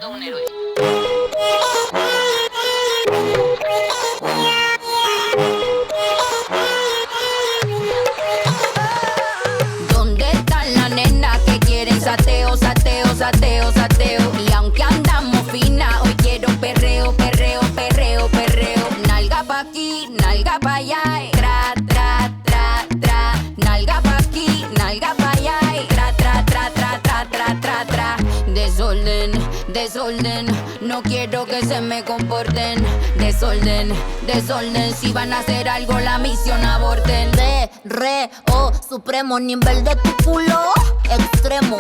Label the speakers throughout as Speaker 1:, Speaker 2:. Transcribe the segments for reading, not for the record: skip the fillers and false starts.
Speaker 1: un héroe.
Speaker 2: ¿Dónde están las nenas que quieren sateo, sateo, sateo, sateo? Y aunque andamos fina, hoy quiero perreo, perreo, perreo, perreo. Nalga pa' aquí, nalga pa' allá, tra, tra, tra, tra. Nalga pa' aquí, nalga pa' allá, tra, tra, tra, tra, tra, tra, tra, tra. Desorden, desorden, no quiero que se me comporten. Desorden, desorden, si van a hacer algo la misión aborten.
Speaker 3: Supremo nivel de tu culo. Extremo,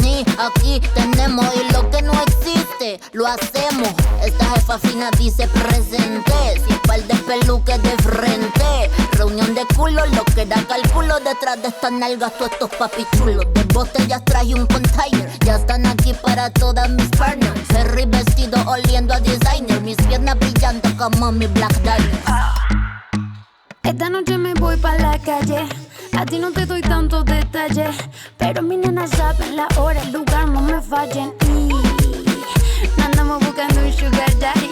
Speaker 3: ni aquí tenemos. Y lo que no existe, lo hacemos. Esta jefa fina dice presente. Sin par de peluques de frente. Reunión de culo, lo que da cálculo. Detrás de estas nalgas, todos estos papichulos. De botellas traje un container. Ya están aquí para todas mis partners. Ferry vestido oliendo a designer. Mis piernas brillando como mi Black Diamond.
Speaker 4: Esta noche me voy pa' la calle. A ti no te doy tantos detalles, pero mis nenas saben la hora, el lugar, no me fallen. Y no andamos buscando un sugar daddy,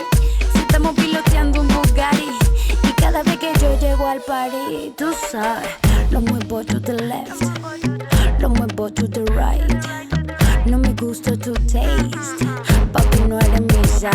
Speaker 4: si estamos piloteando un Bugatti. Y cada vez que yo llego al party, tú sabes, lo muevo to the left, lo muevo to the right. No me gusta tu taste, papi no eres mi size.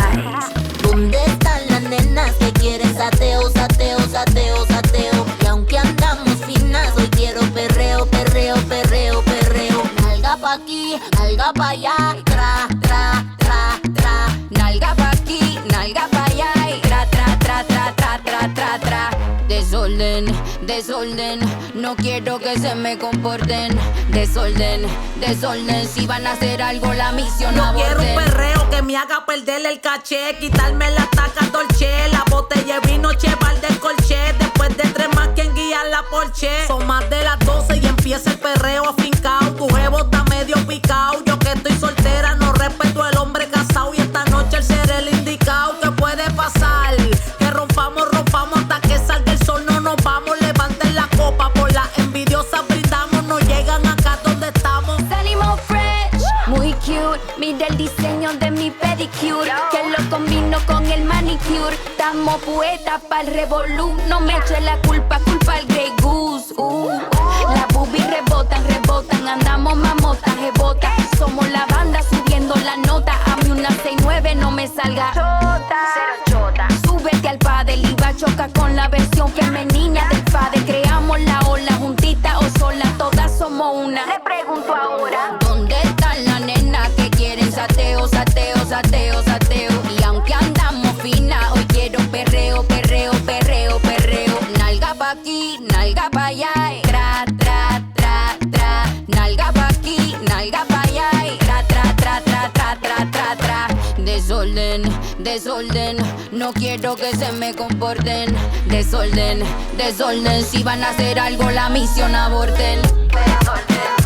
Speaker 3: ¿Dónde están las nenas que quieren sateo, sateo, sateo, sateo? Y aunque andamos finas, hoy quiero perreo, perreo, perreo, perreo. Nalga pa' aquí, nalga pa' allá, tra, tra, tra, tra.
Speaker 2: Nalga pa' aquí, nalga pa' allá, tra, tra, tra, tra, tra, tra, tra, tra. Desorden, desorden, no quiero que se me comporten. Desorden, desorden, si van a hacer algo la misión
Speaker 5: no
Speaker 2: aborten.
Speaker 5: Quiero un perreo que me haga perder el caché, quitarme la taca dolce, la botella de vino cheval del colché. Después de 3 más, quien guía la Porsche. Son más de las 12 y empieza el perreo afincao. Tu jevo está medio picao. Yo que estoy soltera no respeto al hombre casado. Y esta noche el ser el indicado. ¿Qué puede pasar? Que rompamos hasta que salga el sol. No nos vamos, levanten la copa. Por las envidiosas brindamos. No llegan acá donde estamos.
Speaker 4: Salimos fresh, muy cute. Mira el diseño de mi pedicure, que lo combino con el manicure. Estamos poetas pa'l revolú. No me eche la culpa, culpa al Grey Goose. Las boobies rebotan, rebotan. Andamos mamotas, jebotas. Somos la banda subiendo la nota. A mí una 6-9 no me salga chota. Cero chota. Súbete al pádel y va a chocar con la versión femenina del pádel. Creamos la ola juntita o sola. Todas somos una. Le pregunto ahora,
Speaker 2: ¿dónde están las nenas que quieren sateo, sateo, sateo, sateo? Y aunque andamos fina, hoy quiero perreo, perreo, perreo, perreo. Nalga pa' aquí, nalga pa' allá, tra, tra, tra, tra. Nalga pa' aquí, nalga pa' allá, tra, tra, tra, tra, tra, tra, tra, tra. Desorden, desorden, no quiero que se me comporten. Desorden, desorden, si van a hacer algo la misión aborten.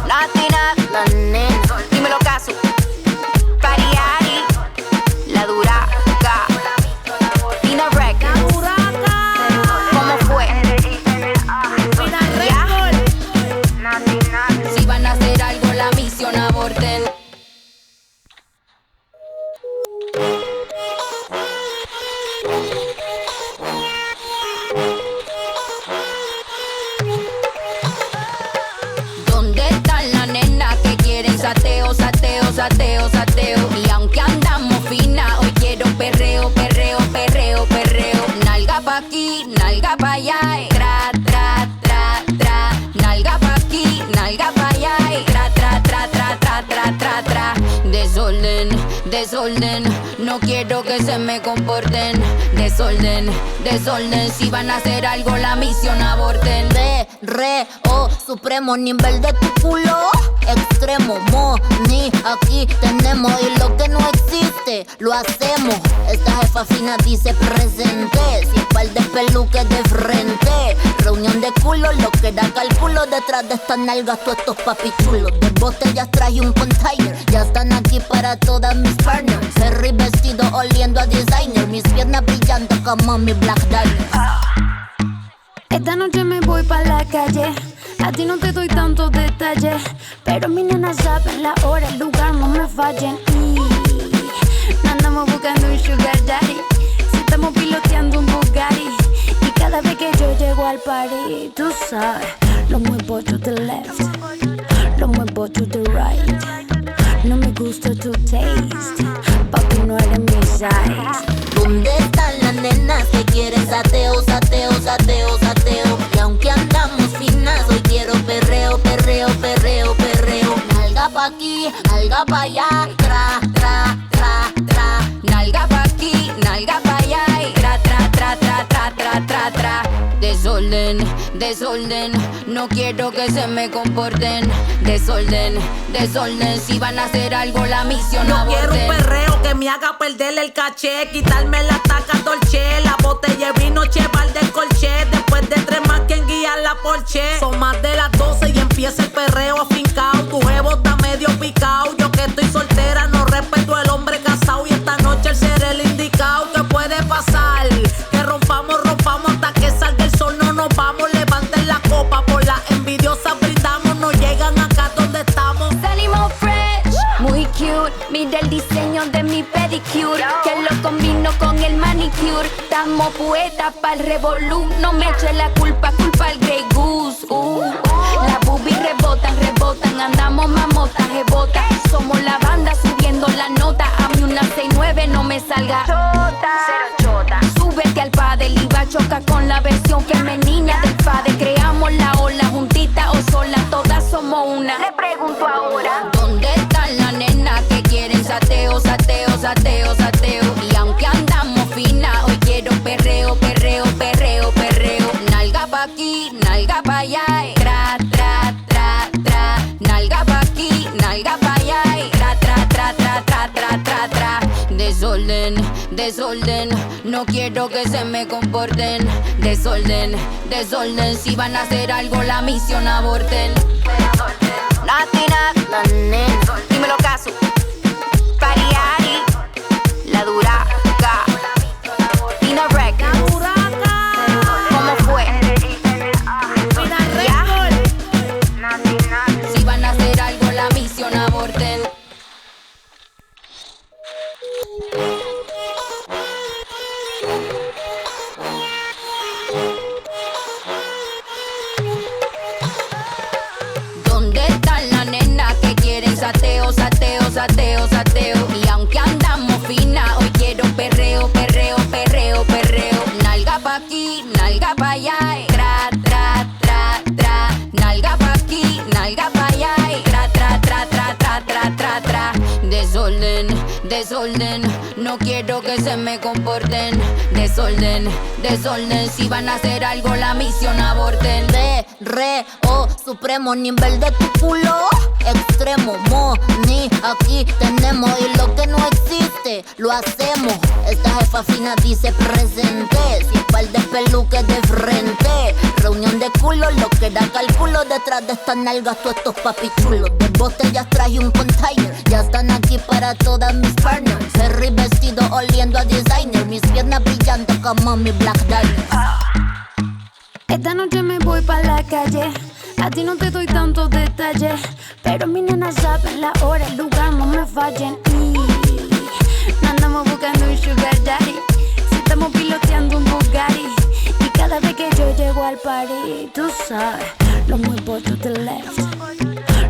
Speaker 3: Latina, la nena.
Speaker 2: Dímelo caso, Pariari, la duraca, Dina Records. ¿Cómo fue? Ya. Si van a hacer algo la misión aborten. ¿Dónde están las nenas que quieren sateo, sateo, sateo, sateo? Y aunque andamos fina, hoy quiero perreo, perreo, perreo, perreo. Nalga pa' aquí, nalga pa' allá, tra, tra, tra, tra. Nalga pa' aquí, nalga pa' allá, tra, tra, tra, tra, tra, tra, tra, tra. Desorden, desorden, no quiero que se me comporten. Desorden, desorden, si van a hacer algo la misión aborten.
Speaker 3: Supremo nivel de tu culo. Extremo, ni aquí tenemos. Y lo que no existe, lo hacemos. Esta jefa fina dice presente. Sin par de peluques de frente. Reunión de culo, lo que da cálculo. Detrás de estas nalgas, todos estos papichulos. De botellas traje un container. Ya están aquí para todas mis partners. Ferry vestido oliendo a designer. Mis piernas brillando como mi Black Diamond.
Speaker 4: esta noche me voy pa' la calle. A ti no te doy tantos detalles, pero mis nenas saben la hora, el lugar, no me fallen. Y party, tú sabes. Lo muevo to the left, lo muevo to the right. No me gusta tu taste, papi no eres mi size.
Speaker 3: ¿Dónde están las nenas que quieren sateo, sateo, sateo, sateo? Y aunque andamos finas, hoy quiero perreo, perreo, perreo, perreo. Nalga pa' aquí, nalga pa' allá, tra, tra, tra, tra.
Speaker 2: Nalga pa' aquí, nalga pa' allá y tra, tra, tra, tra, tra, tra, tra, tra. Desorden, desorden, no quiero que se me comporten. Desorden, desorden, si van a hacer algo la misión
Speaker 5: Yo
Speaker 2: aborten.
Speaker 5: quiero un perreo que me haga perder el caché, quitarme la taca dolce, la botella de vino cheval de colché. Después de 3 más, quien guía la Porsche. Son más de las 12 y empieza el perreo afincao. Tu jevo está medio picao. Yo que estoy soltera no respeto al hombre casado. Y esta noche el ser el indicado. ¿Qué puede pasar? Que rompamos, rompamos hasta que salga el sol. No nos vamos, levanten la copa. Por las envidiosas brindamos, no llegan acá donde estamos.
Speaker 4: Salimos fresh, muy cute. Mira el diseño de mi pedicure, que lo combino con el manicure. Estamos poetas pa'l revolú. No me eche la culpa, culpa al Grey Goose. Las boobies rebotan, rebotan. Andamos mamotas, rebotas. Somos la banda subiendo la nota. A mí una 6-9 no me salga chota. Súbete al padel y va a chocar con la versión femenina del padre. Creamos la ola juntita o sola. Todas somos una. Le pregunto ahora.
Speaker 2: ¿Dónde están las nenas que quieren sateo, sateo, sateo, sateo? Y aunque andamos finas, hoy quiero perreo, perreo, perreo, perreo. Nalga pa' aquí, nalga pa' allá y tra, tra, tra, tra. Nalga pa' aquí, nalga pa' allá y tra, tra, tra, tra, tra, tra, tra, tra. Desorden, desorden, no quiero que se me comporten. Desorden, desorden, si van a hacer algo la misión aborten.
Speaker 3: Latina, la nena.
Speaker 2: Dímelo caso, Pariari, la duraca, Pino Records. ¿Cómo fue? Ya. Si van a hacer algo la misión aborten. ¿Dónde están las nenas que quieren sateo, sateo, sateo, sateo? Y aunque andamos finas, hoy quiero perreo, perreo, perreo, perreo. Nalga pa' aquí, nalga pa' allá y tra, tra, tra, tra. Nalga pa' aquí, nalga pa' allá y tra, tra, tra, tra, tra, tra, tra, tra. Desorden, desorden, no quiero que se me comporten. Desorden, desorden, si van a hacer algo la misión aborten.
Speaker 3: Perreo supremo, nivel de tu culo extremo, money aquí tenemos. Y lo que no existe, lo hacemos. Esta jefa fina dice presente, sin par de peluques de frente. Reunión de culos, lo que da cálculo. Detrás de estas nalgas, todos estos papichulos. De botellas traje un container, ya están aquí para todas mis partners. Ferry vestido oliendo a designer, mis piernas brillando como mi Black Diamond.
Speaker 4: Esta noche me voy pa' la calle. A ti no te doy tantos detalles, pero mi nena saben la hora, el lugar, no me fallen. No andamos buscando un sugar daddy, si estamos piloteando un Bugatti. Y cada vez que yo llego al party, tú sabes, lo muevo to the left,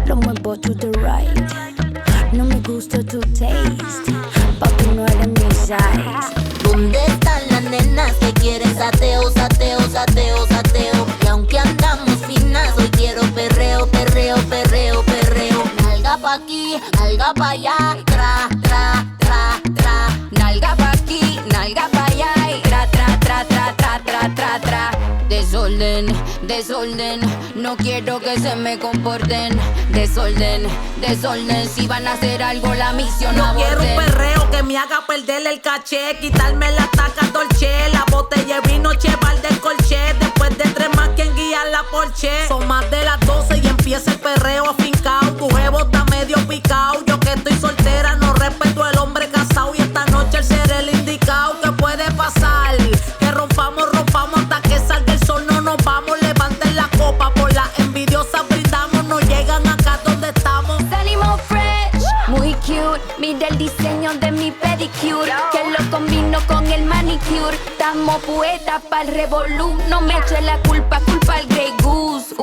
Speaker 4: lo muevo to the right. No me gusta tu taste, papi no eres mi size.
Speaker 3: ¿Dónde están las nenas que quieren sateo, sateo, sateo, sateo? Y aunque andamos finas, hoy quiero perreo, perreo, perreo, perreo. Nalga pa' aquí, nalga pa' allá, tra, tra, tra, tra.
Speaker 2: Nalga pa' aquí, nalga pa' allá y tra, tra, tra, tra, tra, tra, tra, tra. Desorden, desorden, no quiero que se me comporten. Desorden, desorden, si van a hacer algo la misión
Speaker 5: Yo
Speaker 2: aborten.
Speaker 5: quiero un perreo que me haga perder el caché, quitarme la taca dolce, la botella de vino cheval de colché. Después de 3 más, quien guía la Porsche. Son más de las 12 y empieza el perreo afincao. Tu jevo está medio picao. Yo que estoy soltera no respeto al hombre casado. Y esta noche el ser el indicado. ¿Qué puede pasar? Que rompamos, rompamos hasta que salga el sol. No nos vamos, levanten la copa. Por las envidiosas brindamos, no llegan acá donde estamos.
Speaker 4: Salimos fresh, muy cute. Mira el diseño de mi pedicure, que lo combino con el manicure. manicure. Estamos poetas pa'l revolú. No me eche la culpa, culpa al Grey Goose.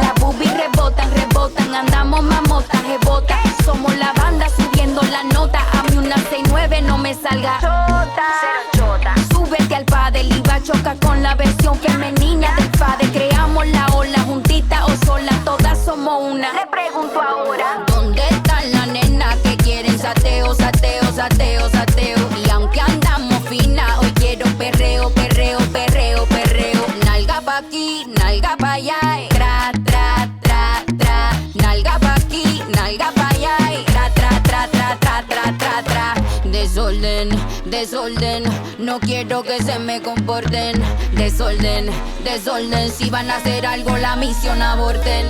Speaker 4: Las boobies rebotan, rebotan. Andamos mamotas, rebota. Somos la banda subiendo la nota. A mí una 6-9 no me salga chota. Súbete al padre, iba choca con la versión femenina del padre. Creamos la ola, juntita o sola, todas somos una. Le pregunto ahora,
Speaker 2: ¿dónde están las nenas que quieren sateo, sateo, sateo, sateo? Y aunque andamos fina, hoy quiero perreo, perreo, perreo, perreo. Nalga pa' aquí, nalga pa' allá, tra, tra, tra, tra. Nalga pa' aquí, nalga pa' allá, tra, tra, tra, tra, tra, tra, tra, tra. Desorden, desorden, no quiero que se me comporten. Desorden, desorden, si van a hacer algo la misión aborten.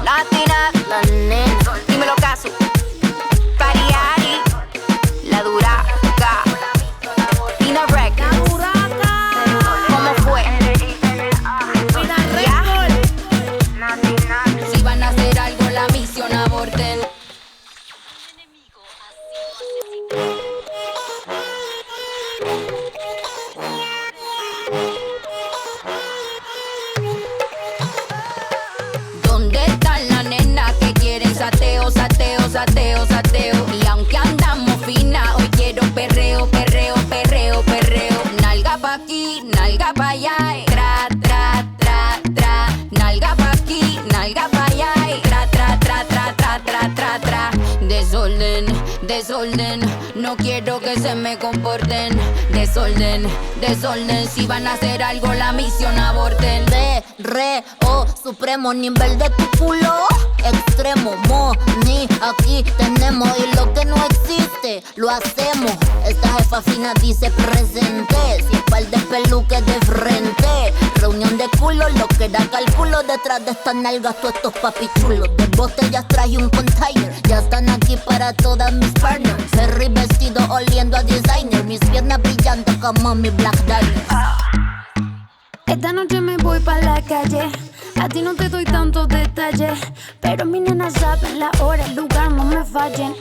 Speaker 3: Latina, la nena, dímelo caso. Pariari, la duraca. Pina Records. ¿Cómo fue?
Speaker 2: Si van a hacer algo la misión aborten. ¿Dónde están las nenas que quieren sateo, sateo, sateo, sateo? Y aunque andamos fina, hoy quiero perreo, perreo, perreo, perreo. Nalga pa' aquí, nalga pa' allá, tra, tra, tra, tra. Nalga pa' aquí, nalga pa' allá, tra, tra, tra, tra, tra, tra, tra, tra. Desorden, desorden, no quiero que se me comporten. Desorden, desorden, si van a hacer algo la misión aborten.
Speaker 3: Perreo supremo, nivel de tu culo extremo, money, aquí tenemos. Y lo que no existe, lo hacemos. Esta jefa fina dice presente. Sin par de peluques de frente. Reunión de culo, lo que da cálculo. Detrás de estas nalgas, todos estos papichulos. De botellas traje un container. Ya están aquí para todas mis partners. Perry vestido oliendo a designer. Mis piernas brillando como mi Black Diamond.
Speaker 4: esta noche me voy pa' la calle. A ti no te doy tantos detalles, pero mi nena saben la hora, el lugar, no me fallen.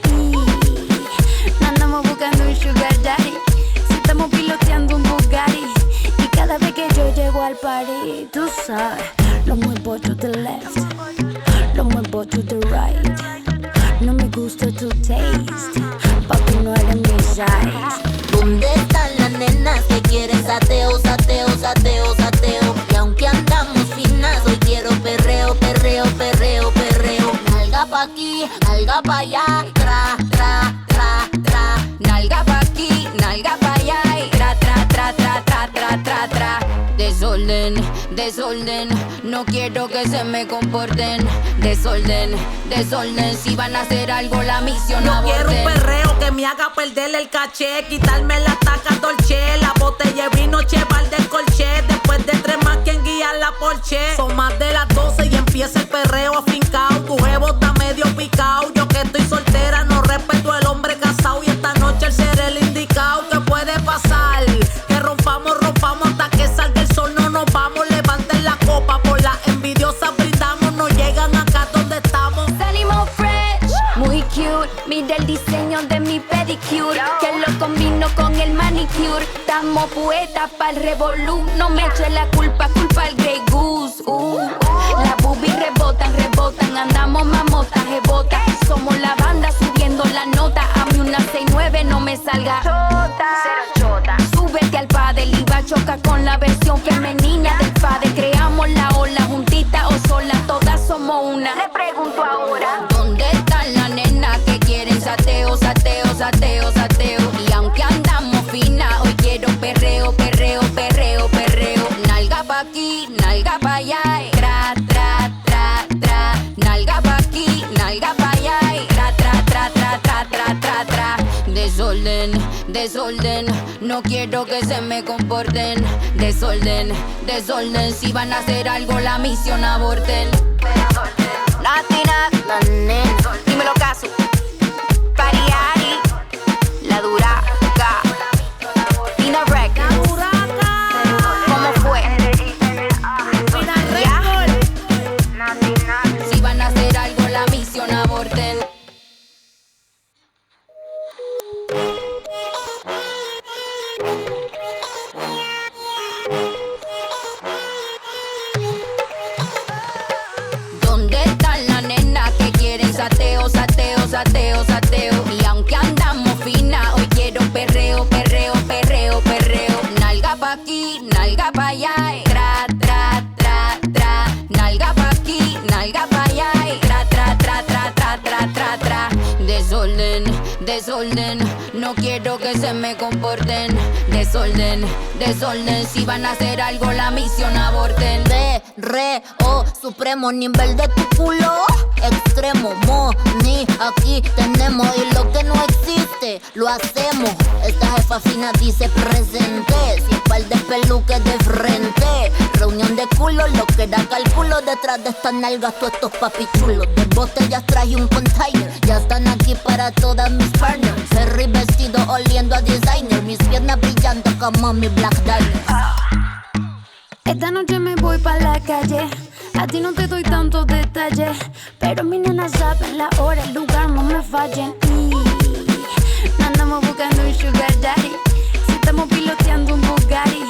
Speaker 4: Y andamos buscando un sugar daddy. Si estamos piloteando un Bugatti. Y cada vez que yo llego al party, tú sabes, lo muevo to the left, lo muevo to the right. No me gusta tu taste, papi no eres mi size.
Speaker 3: ¿Dónde están las nenas que quieren sateo, sateo, sateo, sateo? Y aunque andamos finas, hoy quiero perreo, perreo, perreo, perreo. Nalga pa' aquí, nalga pa' allá, tra, tra, tra, tra.
Speaker 2: Nalga pa' aquí, nalga pa' allá, tra, tra, tra, tra, tra, tra, tra, tra. Desorden, desorden, no quiero que se me comporten. Desorden, desorden, si van a hacer algo la misión
Speaker 5: no
Speaker 2: aborten.
Speaker 5: Quiero un perreo que me haga perder el caché, quitarme la taca dolce, la botella de vino cheval del colché. Después de 3 más, quien guía la Porsche. Son más de las 12 y empieza el perreo afincao. Tu jevo está medio picao. Yo que estoy soltera no respeto al hombre casado. Y esta noche el ser el indicado. ¿Qué puede pasar? Que rompamos, rompamos hasta que salga el sol. No nos vamos, levanten la copa. Por las envidiosas brindamos. No llegan acá donde estamos.
Speaker 4: Salimos fresh, muy cute. Mira el diseño de mi pedicure, que lo combino con el manicure. Estamos poetas pa'l revolú. No me eche la culpa, culpa al Grey Goose. Las boobies rebotan, rebotan. Andamos mamotas, rebota. Somos la banda subiendo la nota. A mí una 6-9 no me salga chota. Súbete al padre, iba choca con la versión femenina del padre. Creamos la ola, juntita o sola, todas somos una. Le pregunto ahora,
Speaker 2: ¿dónde están las nenas que quieren sateo, sateo, sateo, sateo? Y aunque andamos fina, hoy quiero perreo, perreo, perreo, perreo. Nalga pa' aquí, nalga pa' allá, tra, tra, tra, tra. Nalga pa' aquí, nalga pa' allá, tra, tra, tra, tra, tra, tra, tra, tra. Desorden, desorden, no quiero que se me comporten. Desorden, desorden, si van a hacer algo la misión aborten.
Speaker 3: Latina, la nena, dímelo caso. Pariari, la duraca. Pina Records. ¿Cómo fue?
Speaker 2: Si van a hacer algo la misión aborten. desorden. No quiero que se me comporten. Desorden, desorden. Si van a hacer algo, la misión aborten.
Speaker 3: Perreo supremo, nivel de tu culo extremo, money, aquí tenemos. Y lo que no existe, lo hacemos. Esta jefa fina dice presente. Sin par de peluques de frente. Reunión de culo, lo que da cálculo. Detrás de estas nalgas, todos estos papichulos. De botellas traje un container. Ya están aquí para todas mis partners. Ferry vestido oliendo a designer. Mis piernas brillando como mi Black Diamond.
Speaker 4: Esta noche me voy pa' la calle. A ti no te doy tantos detalles, pero mi nena saben la hora, el lugar, no me fallen. No andamos buscando un sugar daddy, si estamos piloteando un Bugatti.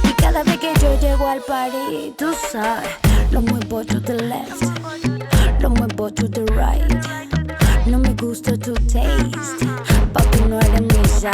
Speaker 4: Y cada vez que yo llego al party, tú sabes, lo muevo to the left, lo muevo to the right. No me gusta tu taste, papi no eres mi size.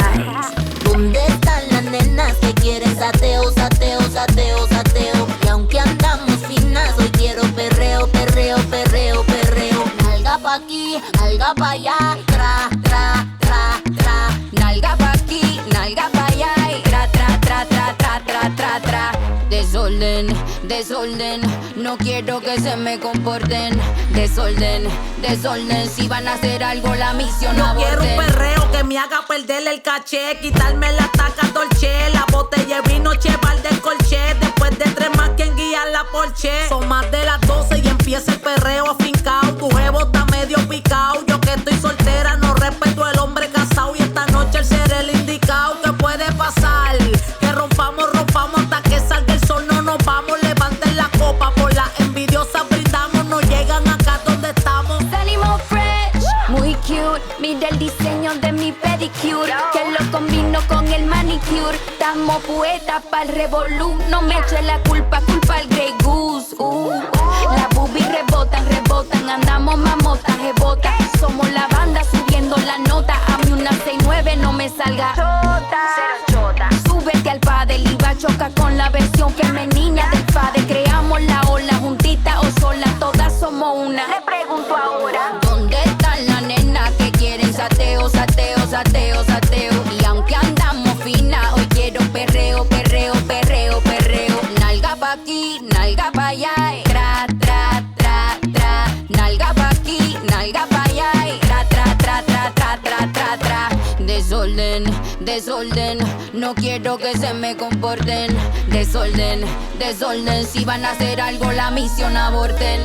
Speaker 3: ¿Dónde están las nenas que quieren sateo, sateo, sateo, sateo? Y aunque andamos finas, hoy quiero perreo, perreo, perreo, perreo. Nalga pa' aquí, nalga pa' allá, tra, tra, tra, tra.
Speaker 2: Nalga pa' aquí, nalga pa' allá. Y tra, tra, tra, tra, tra, tra, tra, tra. Desorden, desorden. No quiero que se me comporten. Desorden, desorden. Si van a hacer algo, la misión aborten.
Speaker 5: Yo quiero un perreo que me haga perder el caché. Quitarme la taca dolce. La botella de vino, cheval del colché. Después de 3 más, quien guía la Porsche. Son más de las 12 y empieza el perreo afincao. Tu jevo está medio picao. Yo que estoy soltera, no respeto al hombre casado. Y esta noche el ser el indicado. ¿Qué puede pasar? Que rompamos, rompamos hasta que salga el sol. No nos vamos, levanten la copa. Por la envidiosa brindamos. No llegan acá donde estamos.
Speaker 4: Salimos fresh, muy cute. Mira el diseño de mi pedicure, que lo combino con el manicure. Estamos poetas pa'l revolú. No me eche la culpa, culpa al Grey Goose. Las boobies rebotan, rebotan. Andamos mamotas, rebotas. Somos la banda subiendo la nota. A mí una 6-9 no me salga chota. Súbete al padre y va a chocar con la versión femenina del padre. Creamos la ola juntita o sola, todas somos una. Le pregunto ahora,
Speaker 2: ¿dónde están las nenas que quieren sateo, sateo, sateo, sateo? Y aunque andamos fina, hoy quiero perreo, perreo, perreo, perreo. Nalga pa' aquí, nalga pa' allá. Tra, tra, tra, tra. Nalga pa' aquí, nalga pa' allá. Tra, tra, tra, tra, tra, tra, tra, tra. Desorden, desorden. No quiero que se me comporten. Desorden, desorden. Si van a hacer algo, la misión aborten.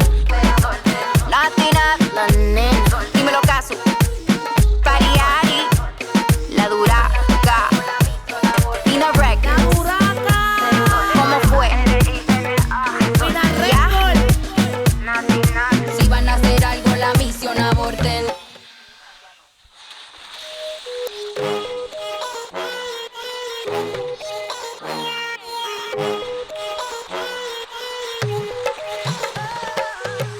Speaker 3: Latina, la nena.
Speaker 4: dímelo caso. Pariari, la duraca. Pina Records. ¿Cómo fue? Ya.
Speaker 2: Si van a hacer algo, la misión aborten.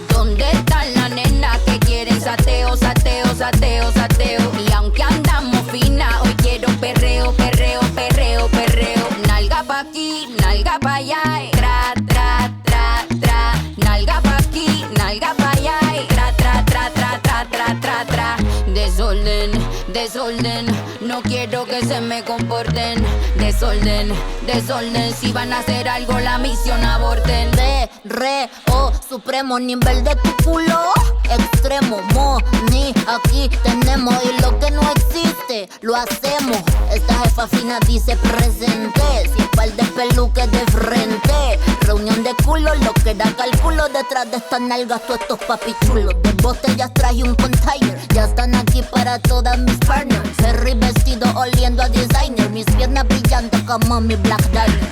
Speaker 2: ¿Dónde están las nenas que quieren sateo, sateo, sateo, sateo? Y aunque andamos fina, hoy quiero perreo, perreo, perreo, perreo. Nalga pa' aquí, nalga pa' allá. Tra, tra, tra, tra. Nalga pa' aquí, nalga pa' allá. Tra, tra, tra, tra, tra, tra, tra, tra. Desorden, desorden. No quiero que se me comporten. Desorden, desorden. Si van a hacer algo, la misión aborten.
Speaker 3: Perreo supremo, nivel de tu culo extremo, money, aquí tenemos. Y lo que no existe, lo hacemos. Esta jefa fina dice presente. Sin par de peluques de frente. Reunión de culo, lo que da cálculo. Detrás de estas nalgas, todos estos papichulos. De botellas traje un container. Ya están aquí para todas mis partners. Ferry vestido oliendo a designer. Mis piernas brillando como mi Black Diamond.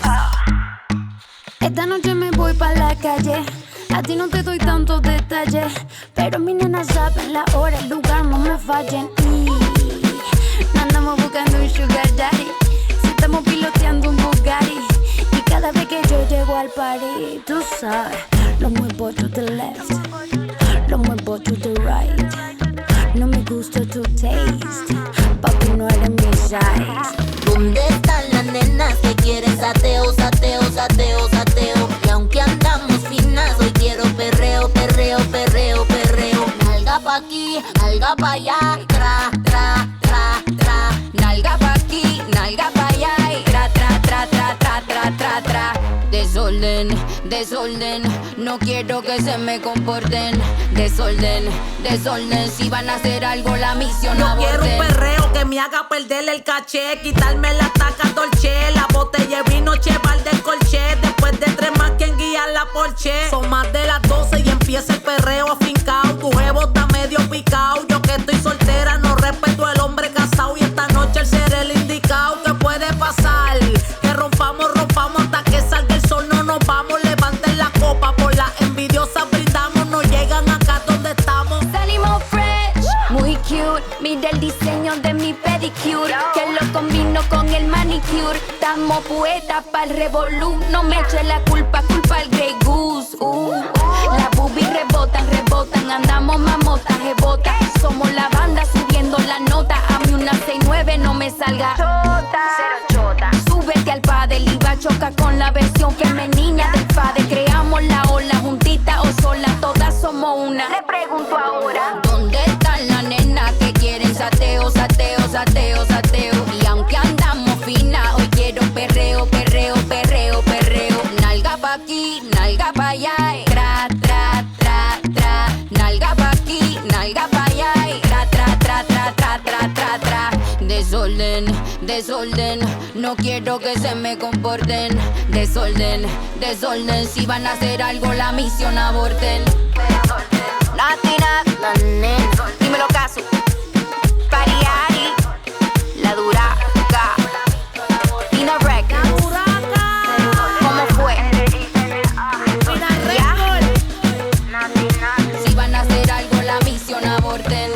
Speaker 4: Esta noche me voy pa' la calle. A ti no te doy tantos detalles, pero mi nena saben la hora, el lugar, no me fallen. No andamos buscando un sugar daddy, si estamos piloteando un Bugatti. Y cada vez que yo llego al party, tú sabes, lo muevo to the left, lo muevo to the right. No me gusta tu taste, papi no eres mi size.
Speaker 3: ¿Dónde están las nenas que quieren sateo, sateo, sateo, sateo? Y aunque andamos finas, hoy quiero perreo, perreo, perreo, perreo. Nalga pa' aquí, nalga pa' allá, tra, tra, tra,
Speaker 2: Desorden, desorden, no quiero que se me comporten. Desorden, desorden, si van a hacer algo la misión
Speaker 5: Yo
Speaker 2: aborten.
Speaker 5: quiero un perreo que me haga perder el caché, quitarme la taca dolce, la botella de vino cheval del colché. Después de 3 más, quien guía la Porsche. Son más de las 12 y empieza el perreo afincao. Tu jevo está medio picao. Yo que estoy soltera no respeto al hombre casado. Y esta noche el ser el indicado. ¿Qué puede pasar? Que rompamos hasta que salga el sol. No nos vamos, levanten la copa. Por las envidiosas brindamos, no llegan acá donde estamos.
Speaker 4: Salimos fresh, muy cute. Mira el diseño de mi pedicure, que lo combino con el manicure. Estamos poetas pa'l revolú. No me eche la culpa al Grey Goose. Las boobies rebotan, andamos mamotas, rebotas. Somos la banda subiendo la nota. A mí una 6-9 no me salga chota. Súbete al pádel y va a chocar con la versión femenina del padre. Creamos la ola, juntita o sola, todas somos una. Le pregunto ahora,
Speaker 2: ¿dónde están las nenas que quieren sateo, sateo, sateo, sateo? Y aunque andamos fina, hoy quiero perreo, perreo, perreo, perreo. Nalga pa' aquí, nalga pa' allá, tra, tra, tra, tra. Nalga pa' aquí, nalga pa' allá, tra, tra, tra, tra, tra, tra, tra, tra. Desorden, desorden, no quiero que se me comporten. Desorden, desorden, si van a hacer algo la misión aborten.
Speaker 3: Latina, la nena.
Speaker 4: dímelo caso. Pariari, la duraca. Tina Records, ¿cómo fue?
Speaker 2: Si van a hacer algo la misión aborten.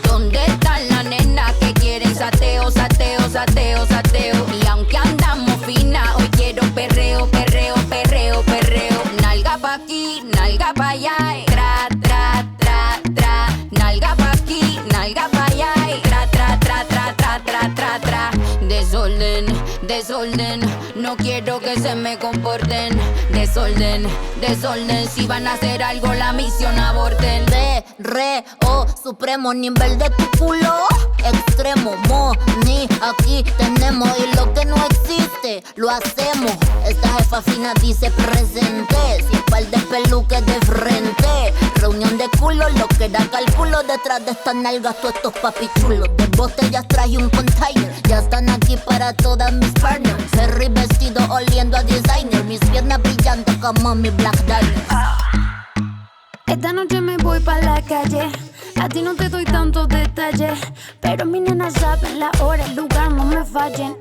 Speaker 2: ¿Dónde están las nenas que quieren sateo, sateo, sateo, sateo? Y aunque andamos fina, hoy quiero perreo, perreo, perreo, perreo. Nalga pa' aquí, nalga pa' allá, tra, tra, tra, tra. Nalga pa' aquí, nalga pa' allá, tra, tra, tra, tra, tra, tra, tra, tra. Desorden, desorden, no quiero que se me comporten. Desorden, desorden, si van a hacer algo la misión aborten.
Speaker 3: Perreo supremo, nivel de tu culo extremo, money. Aquí tenemos y lo que no existe lo hacemos. Esta jefa fina dice presente, sin par de peluques de frente. Reunión de culos, lo que da cálculo. Detrás de estas nalgas todos estos papichulos. De botellas traje un container, ya están aquí para todas mis partners. Ferry vestido oliendo a designer, mis piernas brillando como mi Black Diamond.
Speaker 4: Esta noche me voy pa' la calle. A ti no te doy tantos detalles, pero mis nenas saben la hora, el lugar, no me fallen.